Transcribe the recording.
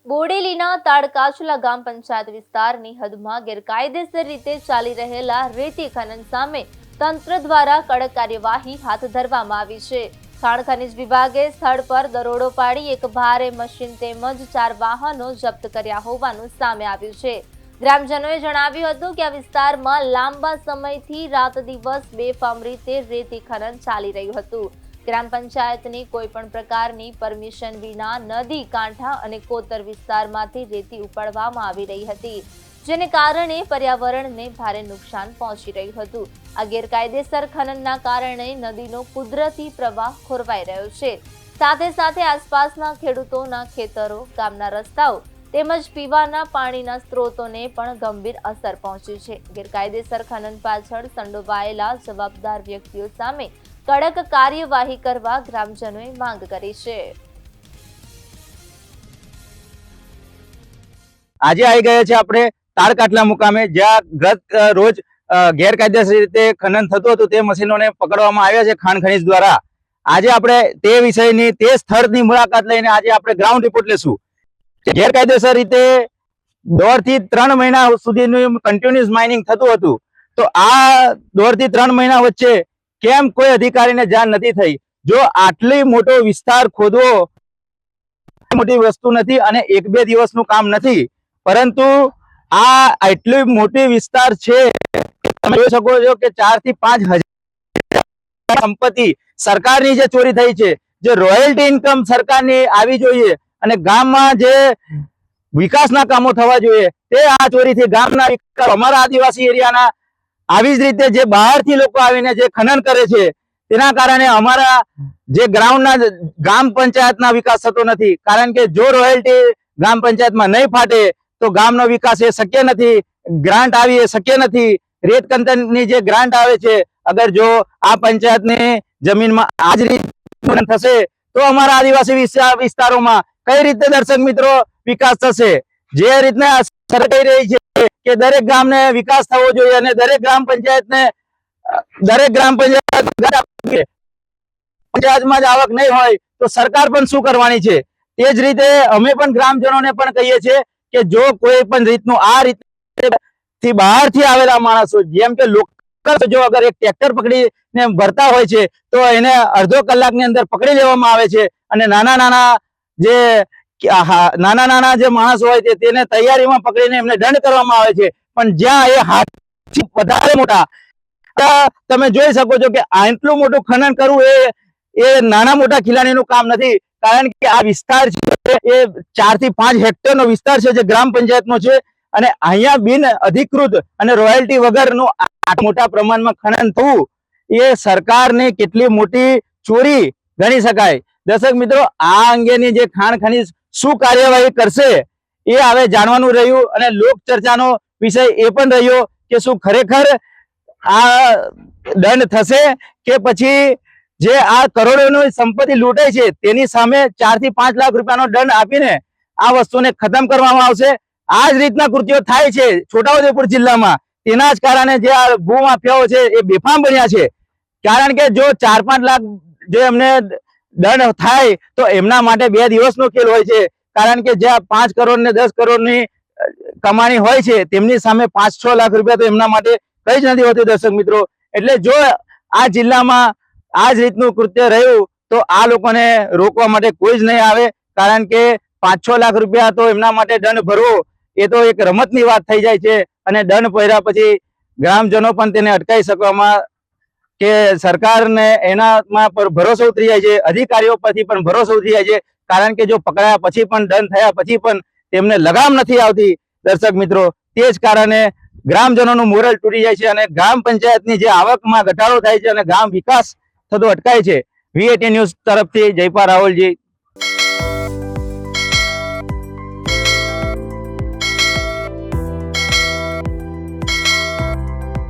બોડેલીના તાડકાચલા ગામ પંચાયત વિસ્તારની હદમાં ગેરકાયદેસર રીતે ચાલી રહેલા રેતી ખનન સામે તંત્ર દ્વારા કડક કાર્યવાહી હાથ ધરવામાં આવી છે। ખાણ ખનીજ વિભાગે સ્થળ પર દરોડો પાડી એક ભારે મશીન તેમજ 4 વાહનો જપ્ત કર્યા હોવાનું સામે આવ્યું છે। ગ્રામજનોએ જણાવ્યું હતું કે આ વિસ્તારમાં લાંબા સમયથી રાત દિવસ બેફામ રીતે રેતી ખનન ચાલી રહ્યું હતું। ગ્રામ પંચાયતની કોઈ પણ પ્રકારની પરમિશન વિના નદી કાંઠા અને કોતર વિસ્તારમાંથી રેતી ઉપાડવામાં આવી રહી હતી, જેને કારણે પર્યાવરણને ભારે નુકસાન પહોંચી રહ્યું હતું। આ ગેરકાયદેસર ખનનના કારણે નદીનો કુદરતી પ્રવાહ ખોરવાઈ રહ્યો છે। સાથે સાથે આસપાસના ખેડૂતોના ખેતરો, ગામના રસ્તાઓ તેમજ પીવાના પાણીના સ્ત્રોતોને પણ ગંભીર અસર પહોંચી છે। ગેરકાયદેસર ખનન પાછળ સંડોવાયેલા જવાબદાર વ્યક્તિઓ સામે કડક કાર્યવાહી કરવા ગ્રામજનોએ માંગ કરી છે। આજે આવી ગયા છે આપણે તાડકાટલા મુકામે, જ્યાં ગત રોજ ગેરકાયદેસર રીતે ખનન થતું હતું તે મશીનોને પકડવામાં આવ્યા છે ખાણ ખનીજ દ્વારા। આજે આપણે તે વિષયની તે સ્થળની મુલાકાત લઈને આજે આપણે ગ્રાઉન્ડ રિપોર્ટ લેશું। ગેરકાયદેસર રીતે 1.5 થી 3 મહિના સુધીનું કન્ટિન્યુઅસ માઇનિંગ થતું હતું, તો આ 1.5 થી 3 મહિના વચ્ચે કેમ કોઈ અધિકારીને જાણ નથી થઈ? જો આટલી મોટો વિસ્તાર ખોદવો મોટી વસ્તુ નથી અને 1-2 દિવસનું કામ નથી, પરંતુ આ આટલી મોટી વિસ્તાર છે। તમે જોઈ શકો છો કે 4 થી 5 હજાર સંપત્તિ સરકારની જે ચોરી થઈ છે, જે રોયલ્ટી ઇન્કમ સરકારની આવી જોઈએ અને ગામમાં જે વિકાસના કામો થવા જોઈએ તે આ ચોરીથી ગામના અમારા આદિવાસી એરિયાના આવી જ રીતે જે બહારથી લોકો આવીને જે ખનન કરે છે તેના કારણે અમારા જે ગામ પંચાયતના વિકાસ થતો નથી। કારણ કે જો રોયલ્ટી ગ્રામ પંચાયતમાં નહીં ફાટે તો ગામનો વિકાસ એ શક્ય નથી, ગ્રાન્ટ આવી એ શક્ય નથી। રેત કંતનની જે ગ્રાન્ટ આવે છે, અગર જો આ પંચાયતની જમીનમાં આ જ રીતે થશે તો અમારા આદિવાસી વિસ્તારોમાં કઈ રીતે દર્શક મિત્રો વિકાસ થશે? જે રીતના સરકાર કહી રહી છે કે દરેક ગામને વિકાસ થવો જોઈએ અને દરેક ગ્રામ પંચાયતમાં જ આવક નહીં હોય તો સરકાર પણ શું કરવાની છે? તે જ રીતે અમે પણ ગ્રામજનોને પણ કહીએ છીએ કે જો કોઈ પણ રીતનું આ રીતે બહારથી આવેલા માણસો, જેમ કે લોકલ, જો અગર એક ટ્રેક્ટર પકડીને ભરતા હોય છે તો એને અડધો કલાકની અંદર પકડી લેવામાં આવે છે અને નાના જે માણસ હોય છે તેને તૈયારીમાં પકડીને એમને દંડ કરવામાં આવે છે। પણ જ્યાં એ હાથથી વધારે મોટા, તમે જોઈ શકો છો કે આટલું મોટું ખનન કરવું એ નાના મોટા ખિલાડીનું કામ નથી। કારણ કે આ વિસ્તાર છે એ 4 થી 5 હેક્ટરનો વિસ્તાર છે જે ગ્રામ પંચાયતનો છે અને અહીંયા બિન અધિકૃત અને રોયલ્ટી વગરનું મોટા પ્રમાણમાં ખનન થવું એ સરકારની કેટલી મોટી ચોરી ગણી શકાય। દર્શક મિત્રો, આ અંગેની જે ખાણ ખનીજ શું કાર્યવાહી કરશે એ હવે જાણવાનું રહ્યું અને લોક ચર્ચાનો વિષય એ પણ રહ્યો કે શું ખરેખર આ દંડ થશે કે પછી જે આ કરોડોની સંપત્તિ લૂંટાઈ છે તેની સામે 4 થી 5 લાખ રૂપિયાનો દંડ આપીને આ વસ્તુને ખતમ કરવામાં આવશે। આ જ રીતના કૃત્યો થાય છે છોટાઉદેપુર જિલ્લામાં, તેના જ કારણે જે આ ભૂમાફિયાઓ છે એ બેફામ બન્યા છે। કારણ કે જો 4-5 લાખ જે એમને દંડ થાય તો એમના માટે 2 દિવસનો ખેલ હોય છે। કારણ કે જ્યાં 5 કરોડ ને 10 કરોડની કમાણી હોય છે તેમની સામે 5-6 લાખ રૂપિયા તો એમના માટે કઈ જ નથી હોતું। દર્શક મિત્રો, એટલે જો આ જિલ્લામાં આ જ રીતનું કૃત્ય રહ્યું તો આ લોકોને રોકવા માટે કોઈ જ નહીં આવે। કારણ કે 5-6 લાખ રૂપિયા તો એમના માટે દંડ ભરવો એ તો એક રમતની વાત થઈ જાય છે અને દંડ ભર્યા પછી ગ્રામજનો પણ તેને અટકાવી શકવામાં કે સરકારને એનામાં પર ભરોસો ઉતરી જાય છે, અધિકારીઓ પરથી પણ ભરોસો ઉતરી જાય છે। કારણ કે જો પકડાયા પછી પણ દંડ થયા પછી પણ તેમને લગામ નથી આવતી દર્શક મિત્રો, તે જ કારણે ગ્રામજનોનું મોરલ તૂટી જાય છે અને ગ્રામ પંચાયતની જે આવકમાં ઘટાડો થાય છે અને ગામ વિકાસ થતો અટકાય છે। VAT ન્યૂઝ તરફથી જયપા રાવલજી,